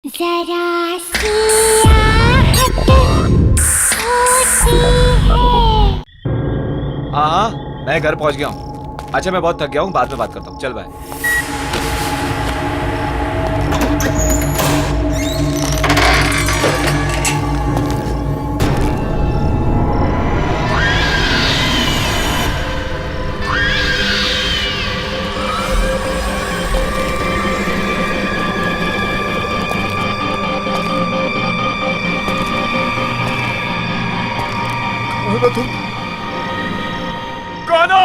जरा सी आहट होती है। हाँ, मैं घर पहुंच गया हूँ। अच्छा, मैं बहुत थक गया हूँ, बाद में बात करता हूँ। चल बाय। तुम कौन हो?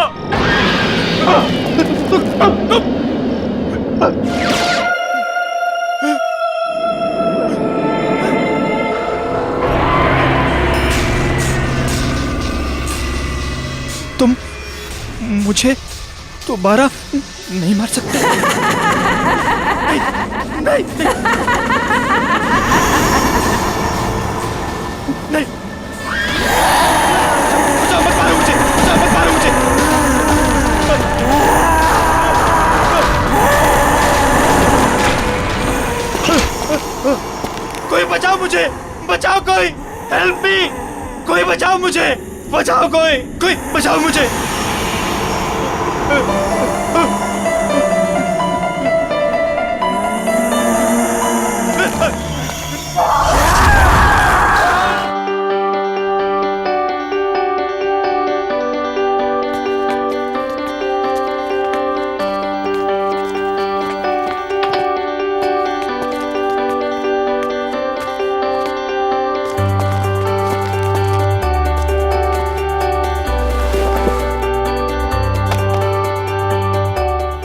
तुम मुझे दोबारा नहीं मार सकते। नहीं, नहीं, नहीं। बचाओ, मत मारो मुझे। बचाओ, मत मारो मुझे। कोई बचाओ मुझे। बचाओ कोई। Help me. कोई बचाओ मुझे। बचाओ कोई। कोई बचाओ मुझे।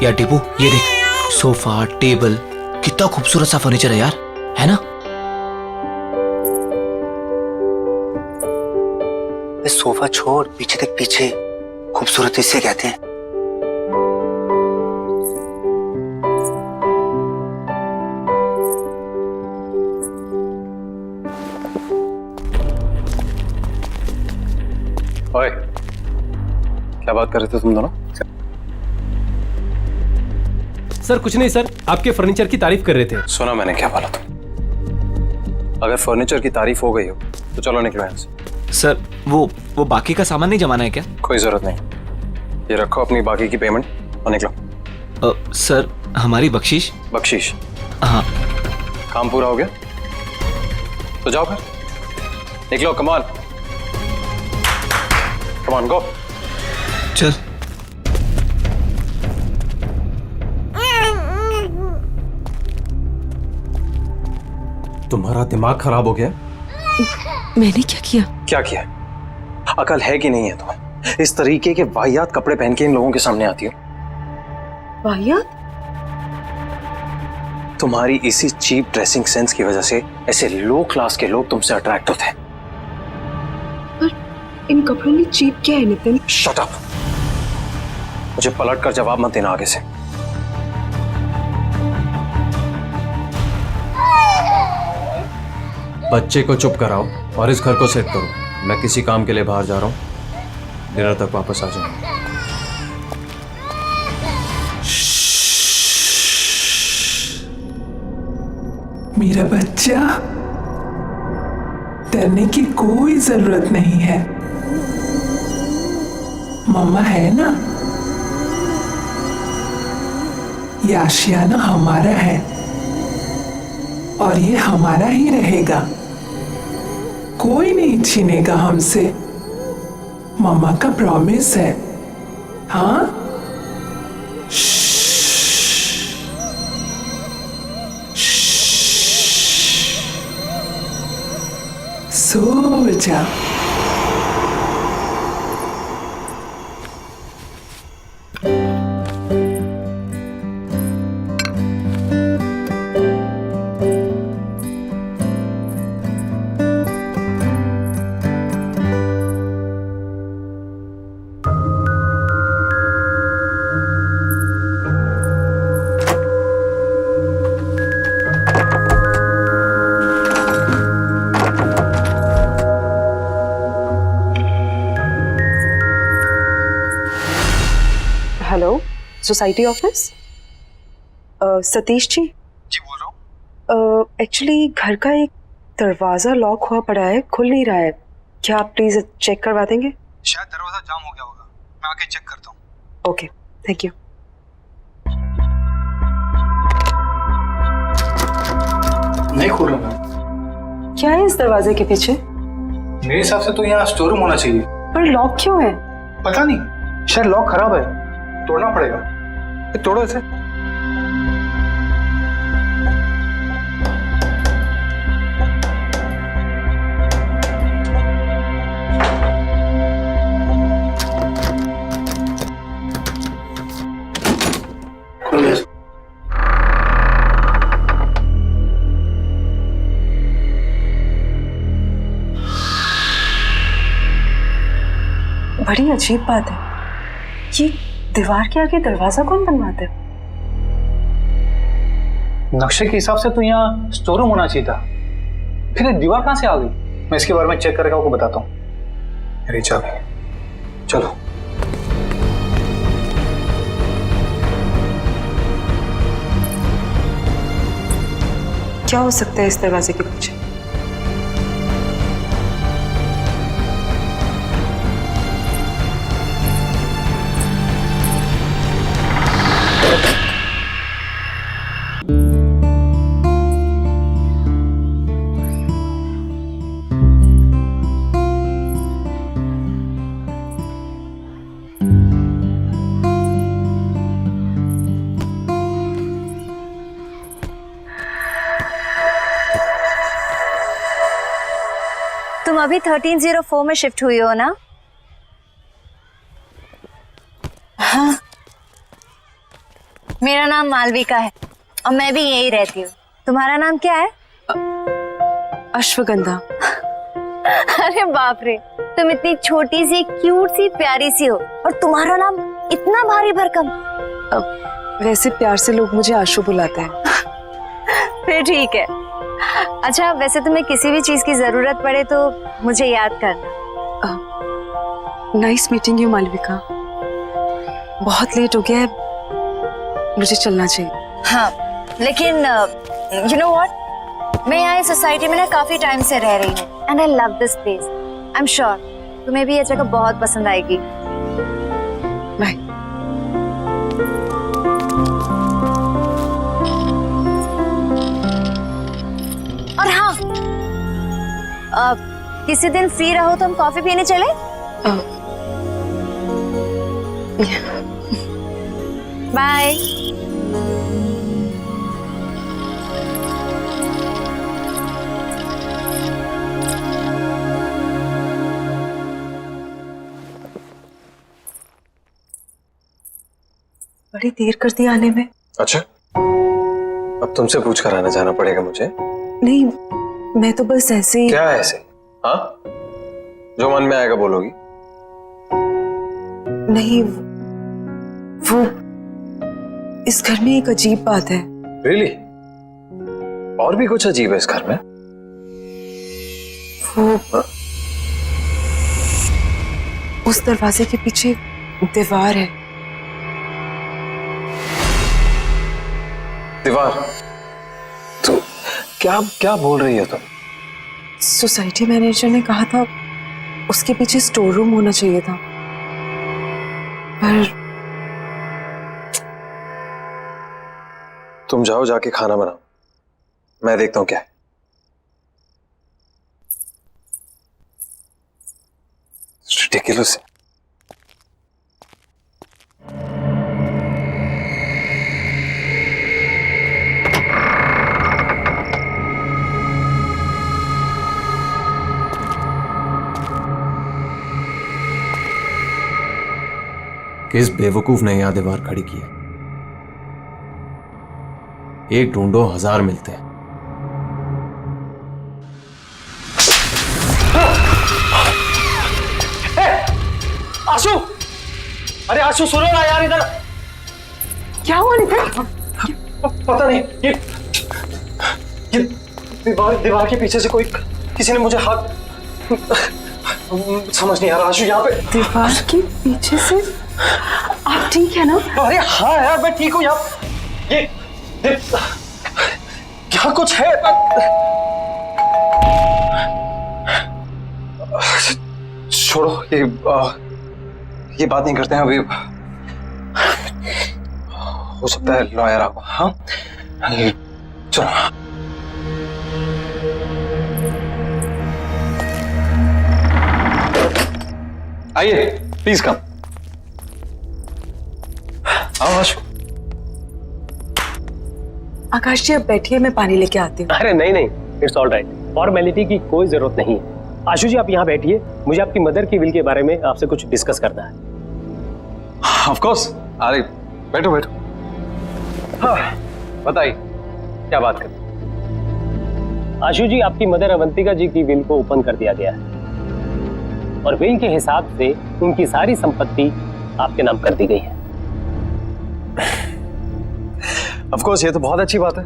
यार टीपू, ये देख, सोफा, टेबल, कितना खूबसूरत सा फर्नीचर है यार, है ना? इस सोफा छोड़, पीछे देख, पीछे खूबसूरत इसे कहते हैं। ओए, क्या बात कर रहे थे तुम दोनों? सर कुछ नहीं सर, आपके फर्नीचर की तारीफ कर रहे थे। सुना मैंने क्या बोला तुम? अगर फर्नीचर की तारीफ हो गई हो तो चलो निकलो यहाँ से। सर, वो बाकी का सामान नहीं जमाना है क्या? कोई जरूरत नहीं, ये रखो अपनी बाकी की पेमेंट और निकलो। सर, हमारी बख्शीश? बख्शीश? हाँ। काम पूरा हो गया तो जाओ फिर, निकलो। कमान कमान, गो। चल। तुम्हारा दिमाग खराब हो गया? मैंने क्या किया? क्या किया? अकल है कि नहीं है तुम्हें? इस तरीके के वाहियात कपड़े पहन के इन लोगों के सामने आती हो। वाहियात? तुम्हारी इसी चीप ड्रेसिंग सेंस की वजह से ऐसे लो क्लास के लोग तुमसे अट्रैक्ट होते हैं। पर इन कपड़ों में चीप क्या है नितिन? Shut up. मुझे पलट कर जवाब मत देना आगे से। बच्चे को चुप कराओ और इस घर को सेट करो। मैं किसी काम के लिए बाहर जा रहा हूँ, डिनर तक वापस आ जाऊंगा। मेरा बच्चा, डरने की कोई जरूरत नहीं है। मम्मा है ना? ये आशियाना हमारा है और ये हमारा ही रहेगा। कोई नहीं छीनेगा हमसे। मम्मा का प्रॉमिस है। हाँ? सो जा। Hello, society office? Satish ji? जी बोल रहा हूँ। एक्चुअली घर का एक दरवाजा लॉक हुआ पड़ा है, खुल नहीं रहा है। क्या आप प्लीज चेक करवा देंगे? शायद दरवाजा जाम हो गया होगा, मैं आके चेक करता हूँ। Okay, thank you. नहीं खोल रहा मैं। क्या है इस दरवाजे के पीछे? मेरे हिसाब से तो यहाँ स्टोर रूम होना चाहिए। पर लॉक क्यों है? पता नहीं, शायद लॉक खराब है, तोड़ना पड़ेगा। ये तोड़ो इसे। बड़ी अजीब बात है, ये दीवार के आगे दरवाजा कौन बनवाता है? नक्शे के हिसाब से तो यहाँ स्टोर रूम होना चाहिए था, फिर ये दीवार कहाँ से आ गई? मैं इसके बारे में चेक करके आपको बताता हूँ। मेरी चाबी, चलो। क्या हो सकता है इस दरवाजे के पीछे? तुम अभी 1304 में शिफ्ट हुई हो ना? हाँ। मेरा नाम मालविका है और मैं भी यही रहती हूँ। तुम्हारा नाम क्या है? अश्वगंधा। अरे बाप रे, तुम इतनी छोटी सी क्यूट सी प्यारी सी हो और तुम्हारा नाम इतना भारी भरकम। वैसे प्यार से लोग मुझे आशु बुलाते हैं। फिर ठीक है। अच्छा, वैसे तुम्हें किसी भी चीज की जरूरत पड़े तो मुझे याद करना। Nice meeting you Malvika. बहुत लेट हो गया है, मुझे चलना चाहिए। हाँ, लेकिन यू नो व्हाट, मैं यहाँ इस सोसाइटी में ना काफी टाइम से रह रही हूँ and I love this place. I am sure तुम्हें भी ये जगह बहुत पसंद आएगी। बाय। और हाँ, किसी दिन फ्री रहो तो हम कॉफी पीने चले? बाय। बड़ी देर कर दी आने में। अच्छा, अब तुमसे पूछ कर आना जाना पड़ेगा मुझे? नहीं, मैं तो बस ऐसे ही। क्या ऐसे? हाँ, जो मन में आएगा बोलोगी? नहीं, वो इस घर में एक अजीब बात है। Really? और भी कुछ अजीब है इस घर में? वो उस दरवाजे के पीछे दीवार है। दीवार? तो क्या क्या बोल रही हो तुम? सोसाइटी मैनेजर ने कहा था उसके पीछे स्टोर रूम होना चाहिए था, पर तुम जाओ, जाके खाना बनाओ, मैं देखता हूं क्या है। Ridiculous। किस बेवकूफ ने यहां दीवार खड़ी की है? एक ढूंढो 1000 मिलते हैं। आशु, अरे आशु सुनो ना यार, इधर क्या हुआ नितिन? पता नहीं, ये दीवार के पीछे से कोई, किसी ने मुझे हाथ, समझ नहीं आ रहा। आशु यहाँ पे दीवार के पीछे से? आप ठीक है ना? अरे हाँ यार, मैं ठीक हूँ। यहाँ ये यहाँ कुछ है। छोड़ो, ये बात नहीं करते हैं अभी। हो सकता है लॉयर आपको। हाँ चलो। आइए प्लीज कम। आओ आशु। आकाश जी, अब बैठिए, मैं पानी लेके आती हूँ। अरे नहीं नहीं, इट्स ऑल राइट, फॉर्मेलिटी की कोई जरूरत नहीं है। आशु जी आप यहाँ बैठिए, मुझे आपकी मदर की विल के बारे में आपसे कुछ डिस्कस करना है। Of course. अरे बैठो बैठो। हाँ बताइए क्या बात करें। आशु जी, आपकी मदर अवंतिका जी की विल को ओपन कर दिया गया है और विल के हिसाब से उनकी सारी संपत्ति आपके नाम कर दी गई है। ऑफ कोर्स, ये तो बहुत अच्छी बात है।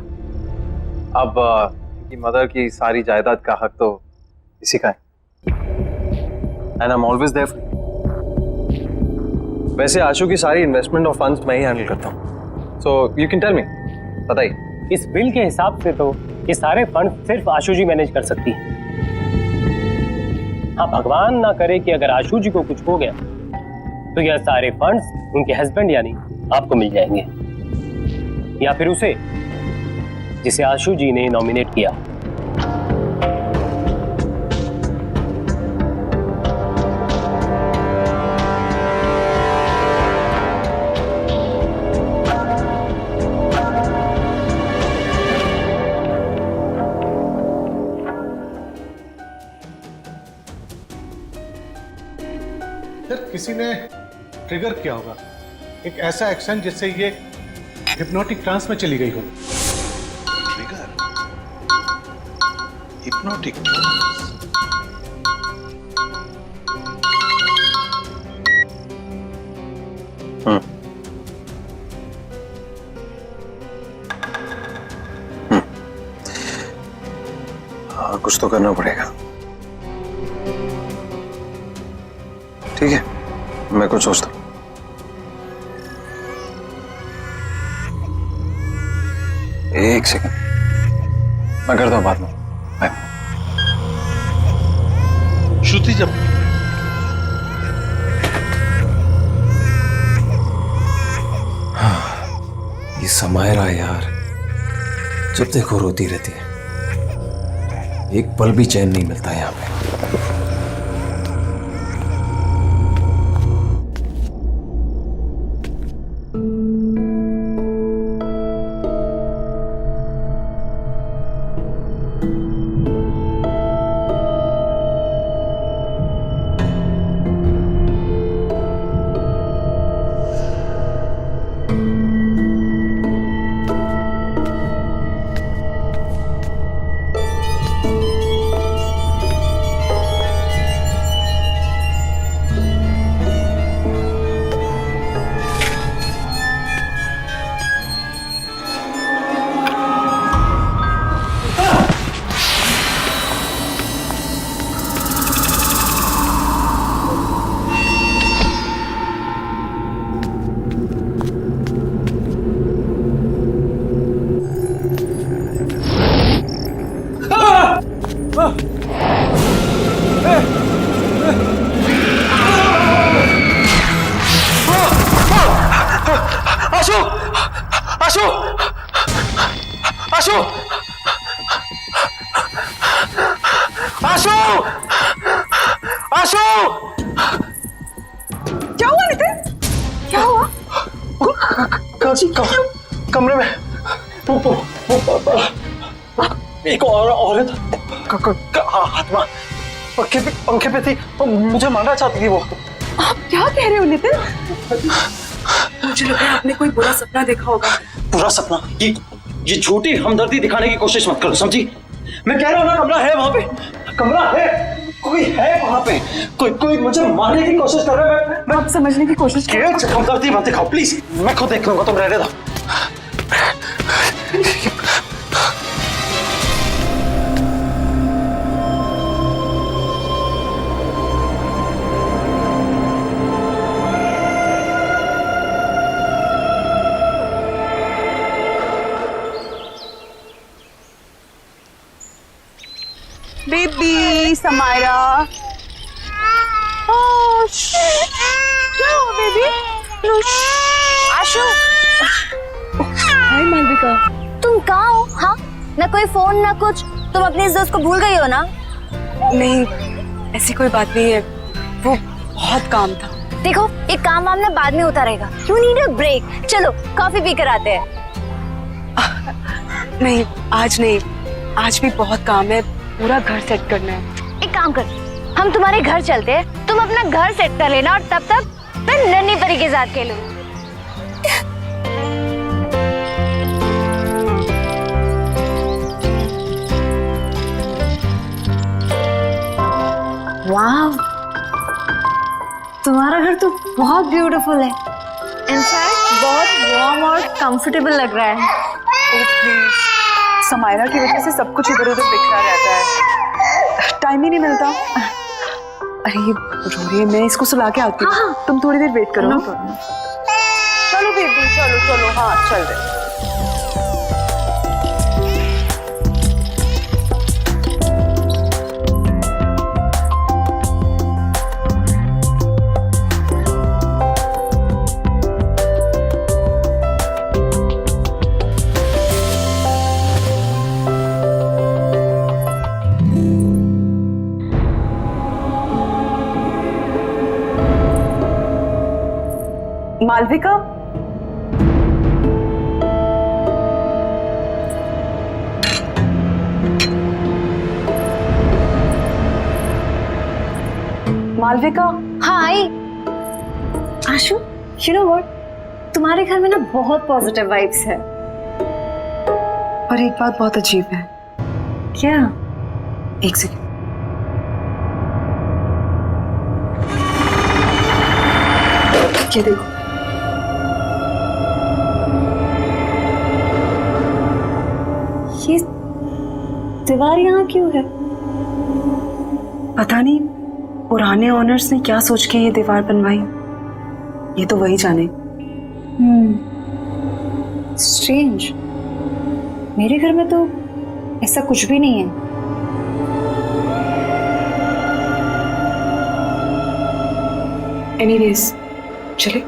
अब उनकी मदर की सारी जायदाद का हक तो इसी का है। And I am always there. वैसे आशु की सारी इन्वेस्टमेंट और फंड्स मैं ही हैंडल करता हूँ। So you can tell me, बताइए। इस बिल के हिसाब से तो ये सारे फंड सिर्फ आशु जी मैनेज कर सकती है। हाँ, भगवान ना करे कि अगर आशु जी को कुछ हो गया तो यह सारे फंड्स उनके हस्बैंड यानी आपको मिल जाएंगे, या फिर उसे जिसे आशु जी ने नॉमिनेट किया। किसी ने ट्रिगर किया होगा एक ऐसा एक्शन जिससे ये हिप्नोटिक ट्रांस में चली गई हो। Trigger, hypnotic trance. हाँ, कुछ तो करना पड़ेगा। ठीक है, मैं कुछ सोचता हूँ। एक सेकंड, मैं करता हूँ बाद में। बाय। श्रुति जब ये समायरा यार, जब देखो रोती रहती है, एक पल भी चैन नहीं मिलता यहाँ पे। आशु! आशु! आशु! आशु! आशु! क्या हुआ नितिन? क्या हुआ? कमरे में एक औरत आत्मा पंखे पे थी, मुझे मारना चाहती थी वो। आप क्या कह रहे हो नितिन? मुझे लग रहा है आपने कोई बुरा सपना देखा होगा। बुरा सपना? ये झूठी हमदर्दी दिखाने की कोशिश मत करो, समझी? मैं कह रहा हूँ ना, कमरा है वहां पे, कमरा है, कोई है वहां पे, कोई मुझे मारने की कोशिश कर रहा है। मैं आप समझने की कोशिश करो। हमदर्दी मत दिखाओ प्लीज, मैं खुद देख लूंगा, तुम रहने दो। बेबी समायरा। जाओ बेबी। आशु, हाय मालविका। तुम कहाँ हो? हाँ, ना कोई फोन ना कुछ। तुम अपनी इस दोस्त को भूल गई हो ना? नहीं, ऐसी कोई बात नहीं है, वो बहुत काम था। देखो, एक काम वाम ना बाद में होता रहेगा। You need a break. चलो कॉफी पी कर आते हैं। नहीं, आज नहीं, आज भी बहुत काम है, पूरा घर सेट करना है। एक काम कर, हम तुम्हारे घर चलते हैं, तुम अपना घर सेट कर लेना और तब तक मैं नन्ही परी के साथ खेलूं। वाह, तुम्हारा घर तो बहुत ब्यूटीफुल है। इनफैक्ट बहुत वार्म और कंफर्टेबल लग रहा है। ओह प्लीज, समायरा की वजह से सब कुछ इधर उधर बिखरा रहता है, टाइम ही नहीं मिलता। अरे ये रो रही है, मैं इसको सुला के आती हूँ। हाँ। तुम थोड़ी देर वेट करो। चलो बेबी, चलो चलो, हाँ चल रहे। मालविका, मालविका। हाँ आई। आशु, यू नो व्हाट, तुम्हारे घर में ना बहुत पॉजिटिव वाइब्स है। पर एक बात बहुत अजीब है। क्या? एक सेकंड। ये देखो, ये दीवार यहाँ क्यों है? पता नहीं पुराने ओनर्स ने क्या सोच के ये दीवार बनवाई, ये तो वही जाने। स्ट्रेंज, मेरे घर में तो ऐसा कुछ भी नहीं है। एनीवेज, चले।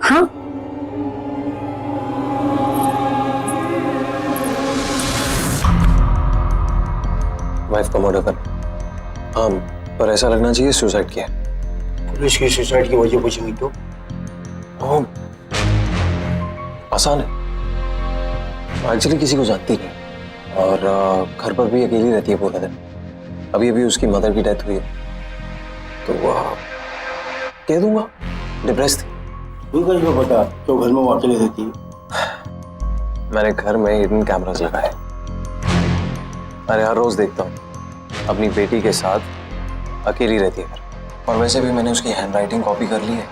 हाँ, वाइफ का मर्डर कर। हाँ, पर ऐसा लगना चाहिए सुसाइड किया। पुलिस की सुसाइड की वजह पूछेंगी तो? हाँ, आसान है। एक्चुअली किसी को जानती नहीं और घर पर भी अकेली रहती है पूरा दिन। अभी अभी उसकी मदर की डेथ हुई है, तो कह दूंगा डिप्रेस थी। तुमको पता तो घर में वो अकेले रहती है? मैंने घर में हिडन कैमरास लगाए। अरे हर रोज देखता हूँ अपनी बेटी के साथ अकेली रहती है घर। और वैसे भी मैंने उसकी हैंडराइटिंग कॉपी कर ली है,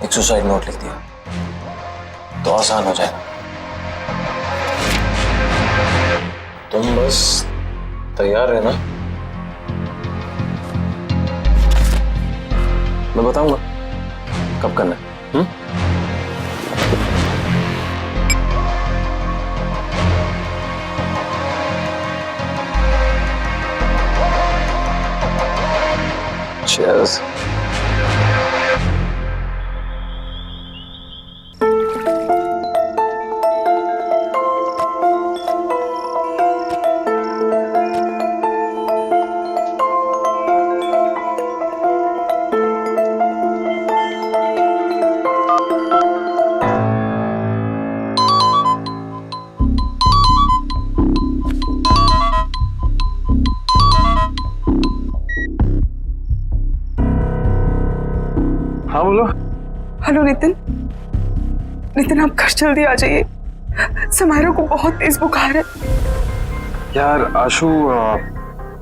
एक सुसाइड नोट लिख दिया, तो आसान हो जाएगा। तुम बस तैयार रहना, मैं बताऊंगा कब करना है। Cheers. हाँ बोलो। हेलो नितिन, नितिन आप घर जल्दी आ जाइए, समायरा को बहुत तेज बुखार है। यार आशु,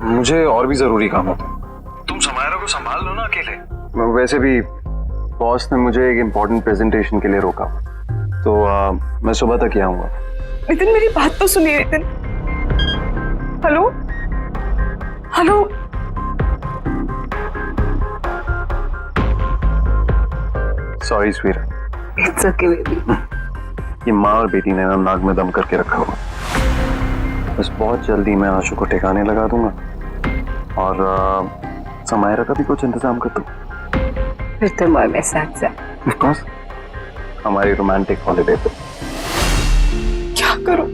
मुझे और भी जरूरी काम होता है। तुम समायरा को संभाल लो ना अकेले। वैसे भी बॉस ने मुझे एक इम्पोर्टेंट प्रेजेंटेशन के लिए रोका, तो मैं सुबह तक ही आऊंगा। नितिन मेरी बात तो सुनिए Nitin. Hello hello, sorry sweet. It's okay baby. ये माँ और बेटी ने ना नाक में दम करके रखा हुआ। बस बहुत जल्दी मैं आशु को ठिकाने लगा दूंगा और समायरा का भी कुछ इंतजाम कर दो। फिर तुम और मैं साथ साथ। ऑफ कोर्स, हमारी रोमांटिक हॉलिडे पे। क्या करूं,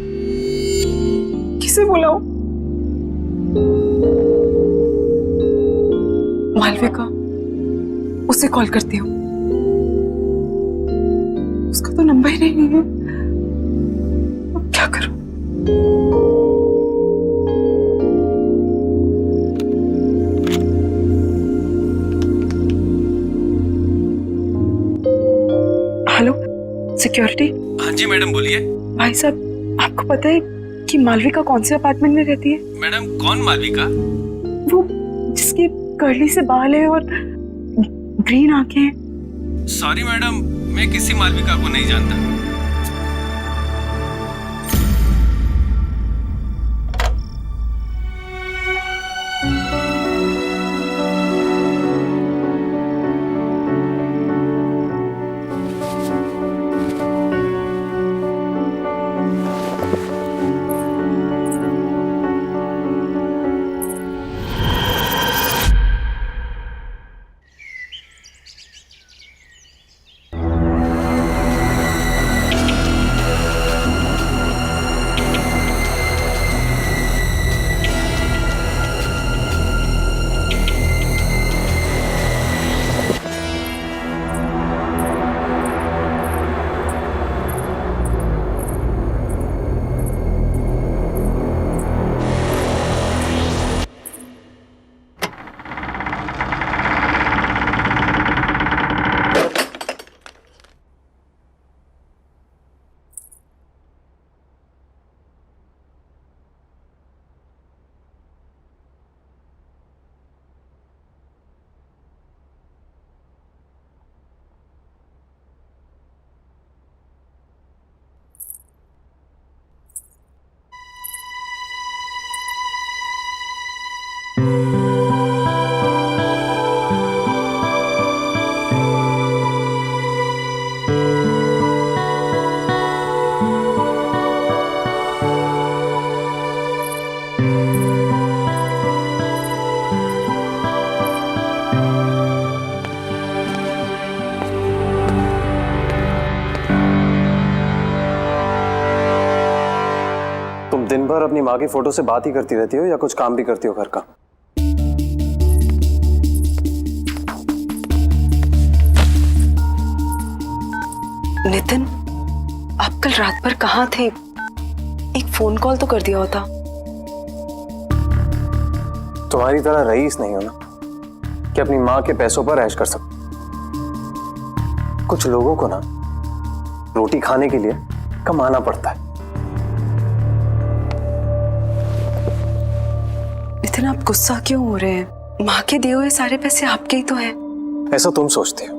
किसे बुलाऊं? मालविका, उसे कॉल करती हूँ। उसका तो नंबर ही नहीं है। अब क्या करूं? Hello, security. हाँ जी मैडम, बोलिए। भाई साहब, आपको पता है कि मालविका कौन से अपार्टमेंट में रहती है? मैडम, कौन मालविका? वो जिसकी कर्ली से बाल है और ग्रीन आंखें हैं। सॉरी मैडम, मैं किसी मालविका को नहीं जानता। दिन भर अपनी माँ की फोटो से बात ही करती रहती हो या कुछ काम भी करती हो घर का? नितिन, आप कल रात भर कहाँ थे? एक फोन कॉल तो कर दिया होता। तुम्हारी तरह रईस नहीं हो ना कि अपनी माँ के पैसों पर ऐश कर सको। कुछ लोगों को ना रोटी खाने के लिए कमाना पड़ता है। नितिन, आप गुस्सा क्यों हो रहे हैं? माँ के दिए हुए सारे पैसे आपके ही तो हैं। ऐसा तुम सोचते हो,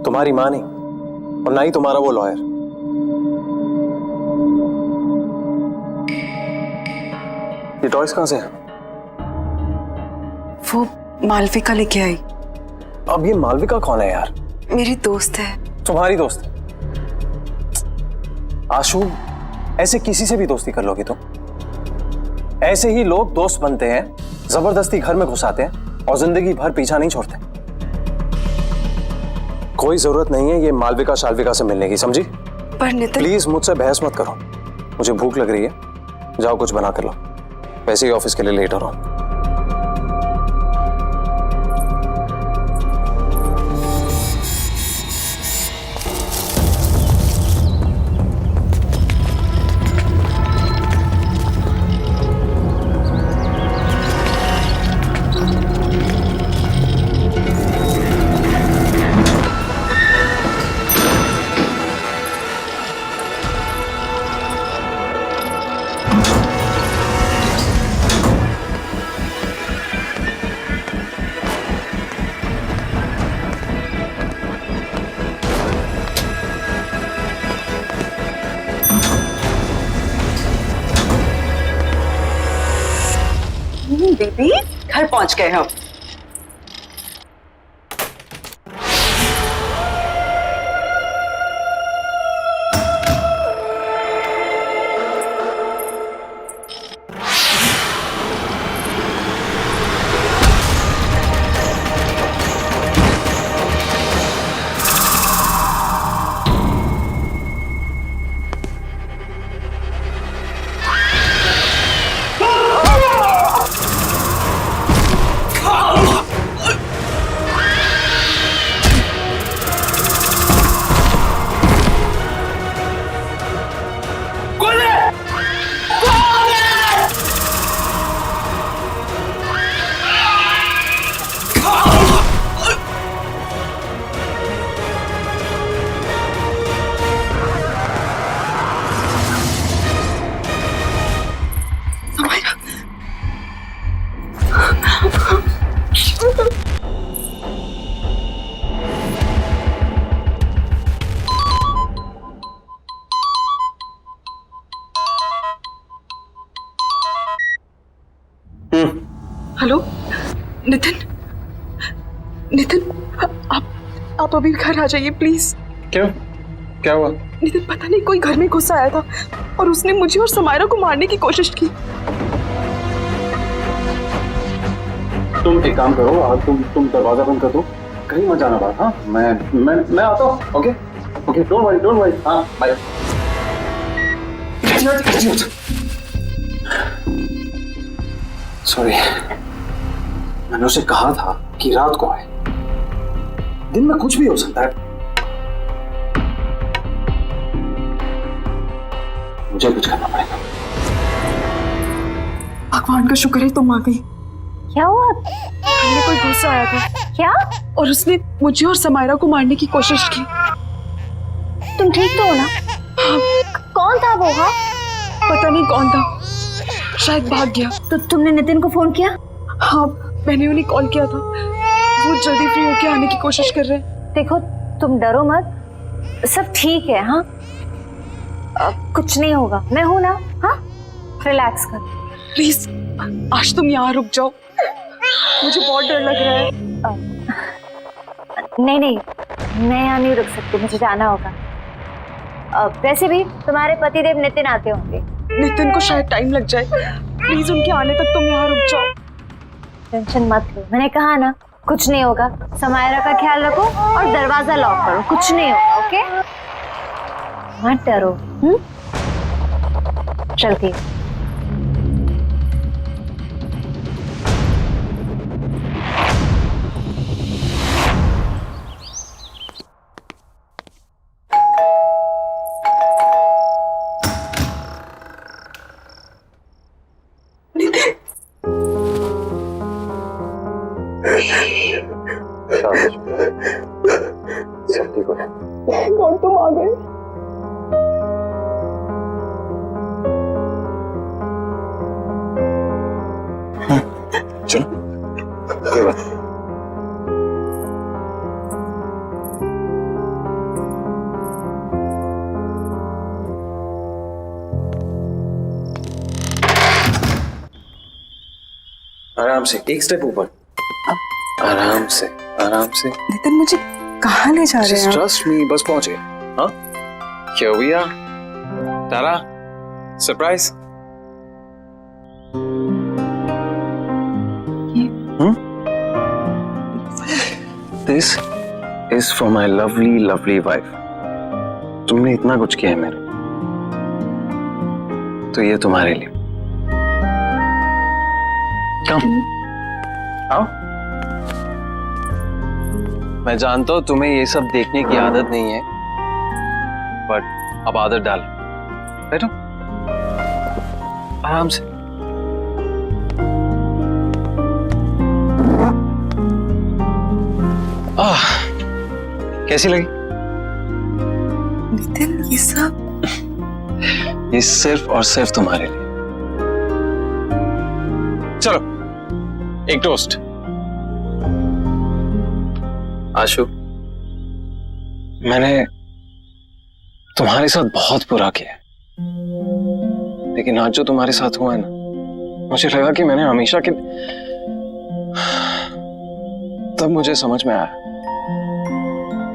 तुम्हारी माँ नहीं और ना ही तुम्हारा वो लॉयर। ये टॉयज कहां से है? वो मालविका लेके आई। अब ये मालविका कौन है यार? मेरी दोस्त है। तुम्हारी दोस्त? आशु, ऐसे किसी से भी दोस्ती कर लोगे तुम? ऐसे ही लोग दोस्त बनते हैं, जबरदस्ती घर में घुसाते हैं और जिंदगी भर पीछा नहीं छोड़ते। कोई जरूरत नहीं है ये मालविका शालविका से मिलने की, समझी? पर नितिन, प्लीज मुझसे बहस मत करो। मुझे भूख लग रही है, जाओ कुछ बना कर लो। वैसे ही ऑफिस के लिए लेट हो रहा हूं। बेबी, घर पहुंच गए हम। हेलो नितिन, नितिन आप अभी घर आ जाइए प्लीज। क्यों, क्या हुआ? नितिन पता नहीं कोई घर में घुस आया था और उसने मुझे और समायरा को मारने की कोशिश की। तुम एक काम करो, आज तुम दरवाजा बंद कर दो, कहीं मत जाना बाहर। हाँ, मैं आता हूँ। Okay okay, don't worry. हाँ बाय। सॉरी, मैंने उसे कहा था कि रात को आए, दिन में कुछ भी हो सकता है। मुझे कुछ करना पड़ेगा। भगवान का शुक्र है तुम आ गई। क्या हुआ? हमने कोई घुस आया था क्या? और उसने मुझे और समायरा को मारने की कोशिश की। तुम ठीक तो हो ना? कौन था वो? हाँ, पता नहीं कौन था, शायद भाग गया। तो तुमने नितिन को फोन किया? हाँ, मैंने उन्हें कॉल किया था, वो जल्दी फ्री होके आने की कोशिश कर रहे हैं। देखो तुम डरो मत, सब ठीक है। हाँ, कुछ नहीं होगा, मैं हूं ना। हाँ, रिलैक्स कर। प्लीज आज तुम यहाँ रुक जाओ, मुझे बहुत डर लग रहा है। नहीं, मैं यहाँ नहीं रुक सकती, मुझे जाना होगा। वैसे भी तुम्हारे पतिदेव नितिन आते होंगे। नितिन को शायद टाइम लग जाए, प्लीज उनके आने तक तुम यहाँ रुक जाओ। टेंशन मत लो, मैंने कहा ना कुछ नहीं होगा। समायरा का ख्याल रखो और दरवाजा लॉक करो, कुछ नहीं होगा। ओके, मत डरो। चलती हूँ। सब ठीक हो गया। कौन तुम आ गए? चलो, कोई बात नहीं। आराम से, एक स्टेप ऊपर। आराम से, आराम से। नितिन मुझे कहाँ ले जा रहे हैं? ट्रस्ट मी, बस पहुंचे। हाँ, क्या हुआ? तारा, surprise. This is for my lovely, lovely wife. तुमने इतना कुछ किया है मेरे, तो ये तुम्हारे लिए। Come, आओ। मैं जानता हूं तुम्हें ये सब देखने की आदत नहीं है, बट अब आदत डाल। बैठो, आराम से। कैसी लगी? नितिन ये सब? ये सिर्फ और सिर्फ तुम्हारे लिए। चलो, एक टोस्ट। आशु, मैंने तुम्हारे साथ बहुत बुरा किया, लेकिन आज जो तुम्हारे साथ हुआ है ना, मुझे लगा कि मैंने हमेशा के, तब मुझे समझ में आया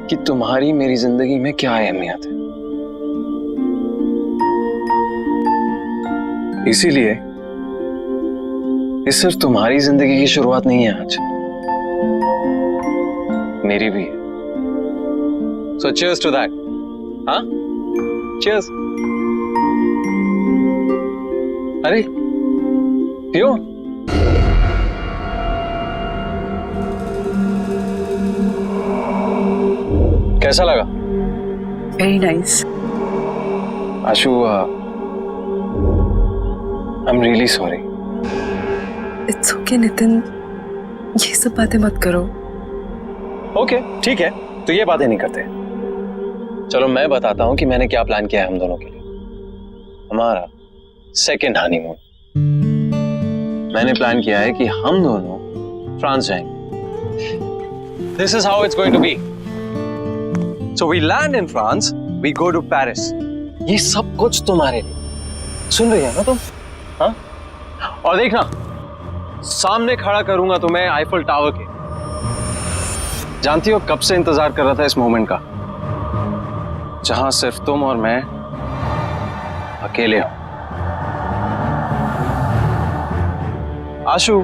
कि तुम्हारी मेरी जिंदगी में क्या अहमियत है। इसीलिए ये सिर्फ तुम्हारी जिंदगी की शुरुआत नहीं है आज, मेरी भी है। So cheers to that. हाँ? Cheers. अरे पियो। कैसा लगा? Very nice. Ashu, I am really sorry. It's okay Nitin, ये सब बातें मत करो। ओके, ठीक है, तो ये बातें नहीं करते। चलो मैं बताता हूं कि मैंने क्या प्लान किया है हम दोनों के लिए। हमारा सेकेंड हनीमून। मैंने प्लान किया है कि हम दोनों फ्रांस जाएंगे। This is how it's going to be. So we land in France, we go to Paris. ये सब कुछ तुम्हारे लिए। सुन रही है ना तुम? हाँ? और देखना, सामने खड़ा करूंगा तुम्हें आईफल टावर के। जानती हो कब से इंतजार कर रहा था इस मोमेंट का, जहां सिर्फ तुम और मैं अकेले हो। आशु,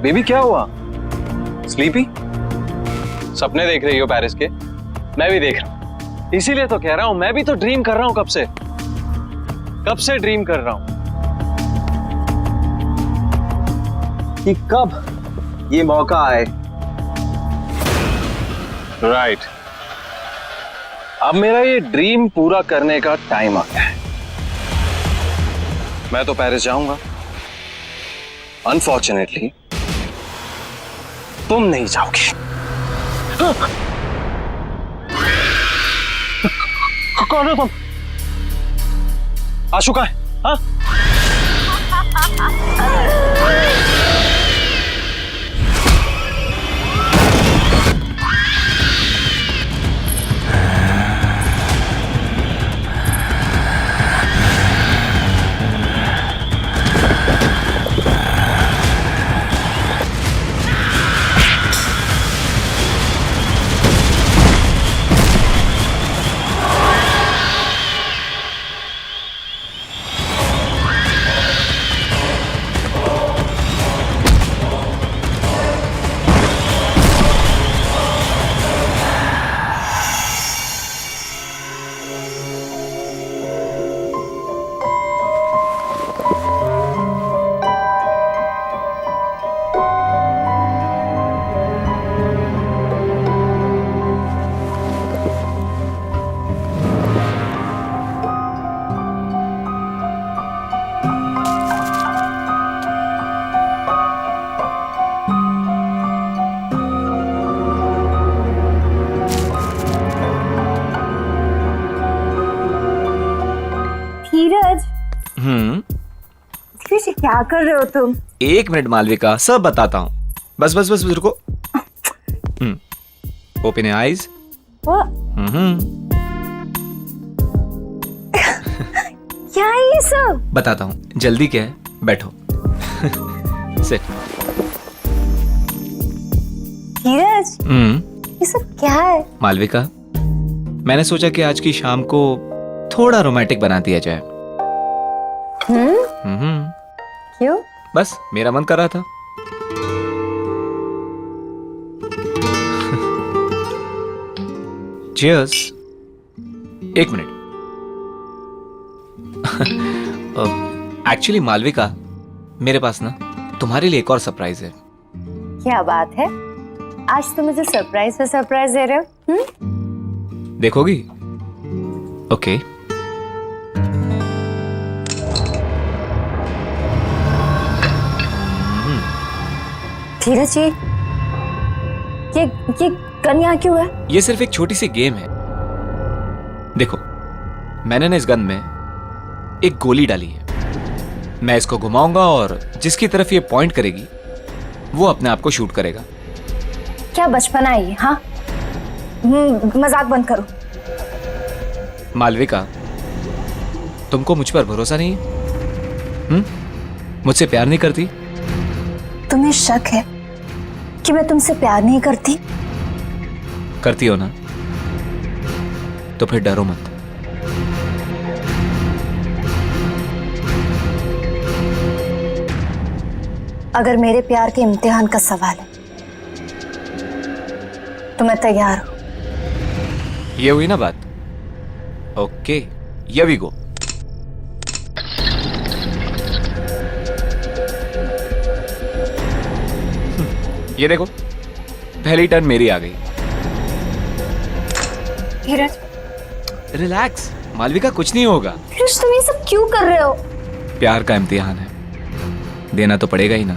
बेबी क्या हुआ? स्लीपी? सपने देख रही हो पेरिस के? मैं भी देख रहा हूं, इसीलिए तो कह रहा हूं, मैं भी तो ड्रीम कर रहा हूं कब से ड्रीम कर रहा हूं कि कब ये मौका आए। राइट, अब मेरा ये ड्रीम पूरा करने का टाइम आ गया है। मैं तो पेरिस जाऊंगा, अनफॉर्चुनेटली तुम नहीं जाओगे। कौन हो तुम? आशु कहाँ है? हाँ? धीरज, धीरज क्या कर रहे हो तुम? 1 मिनट मालविका, सब बताता हूँ। बस बस बस रुको। Open your eyes. क्या है ये सब? बताता हूँ, जल्दी क्या है, बैठो। सिट। धीरज, ये सब क्या है? मालविका, मैंने सोचा कि आज की शाम को थोड़ा रोमांटिक बना दिया जाए। क्यों? बस मेरा मन कर रहा था। Cheers। 1 मिनट। एक्चुअली मालविका, मेरे पास ना तुम्हारे लिए एक और सरप्राइज है। क्या बात है? आज तुम मुझे सरप्राइज पे सरप्राइज दे रहे हो? देखोगी? ओके। धीरज जी, ये गन यहाँ क्यों है? ये सिर्फ एक छोटी सी गेम है। देखो, मैंने ना इस गन में एक गोली डाली है। मैं इसको घुमाऊंगा और जिसकी तरफ ये पॉइंट करेगी वो अपने आप को शूट करेगा। क्या बचपना है ये? हाँ, मजाक बंद करो। मालविका, तुमको मुझ पर भरोसा नहीं है? मुझसे प्यार नहीं करती? तुम्हें शक है कि मैं तुमसे प्यार नहीं करती? करती हो ना? तो फिर डरो मत। अगर मेरे प्यार के इम्तिहान का सवाल है तो मैं तैयार हूं। ये हुई ना बात? Okay, here we go. ये देखो, पहली टर्न मेरी आ गई। धीरज, रिलैक्स मालविका, कुछ नहीं होगा। धीरज, तुम ये सब क्यों कर रहे हो? प्यार का इम्तिहान है, देना तो पड़ेगा ही ना।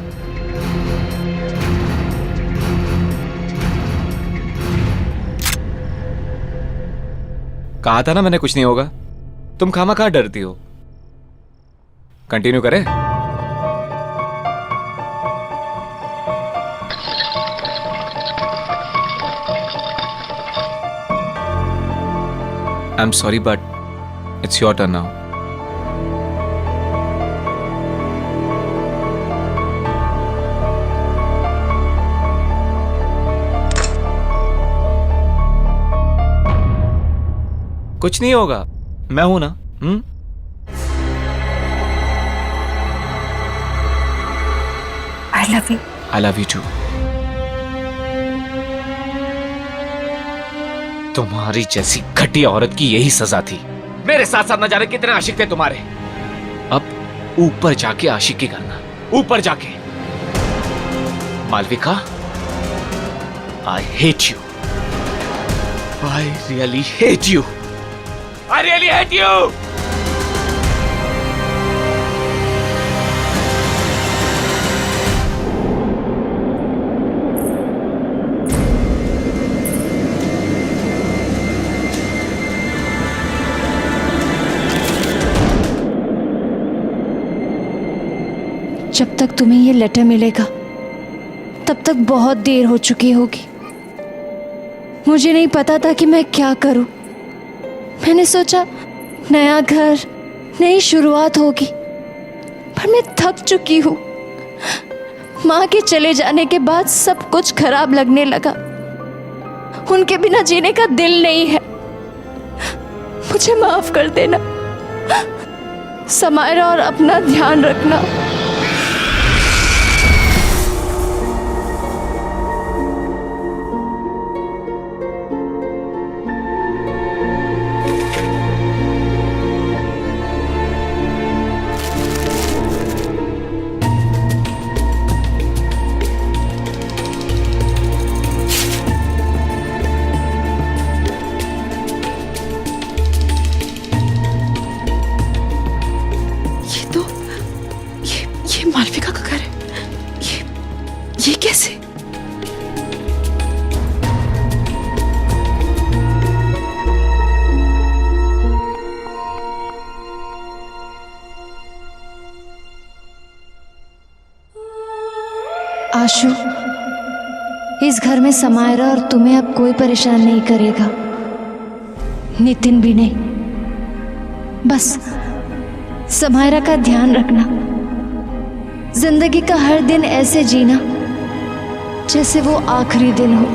कहा था ना मैंने कुछ नहीं होगा। तुम खामखा डरती हो। कंटिन्यू करें? I'm sorry, but it's your turn now. कुछ नहीं होगा, मैं हूं ना। I love you. I love you too. तुम्हारी जैसी घटिया औरत की यही सजा थी। मेरे साथ साथ न जाने कितने आशिक थे तुम्हारे। अब ऊपर जाके आशिकी करना, ऊपर जाके। Malvika, I hate you. I really hate you. I really hate you. जब तक तुम्हें ये लेटर मिलेगा तब तक बहुत देर हो चुकी होगी। मुझे नहीं पता था कि मैं क्या करूं। मैंने सोचा नया घर, नई शुरुआत होगी, पर मैं थक चुकी हूं। माँ के चले जाने के बाद सब कुछ खराब लगने लगा। उनके बिना जीने का दिल नहीं है। मुझे माफ कर देना समायरा, और अपना ध्यान रखना। ये मालविका का घर है। ये कैसे? आशु, इस घर में समायरा और तुम्हें अब कोई परेशान नहीं करेगा, नितिन भी नहीं। बस समायरा का ध्यान रखना। जिंदगी का हर दिन ऐसे जीना जैसे वो आखिरी दिन हो।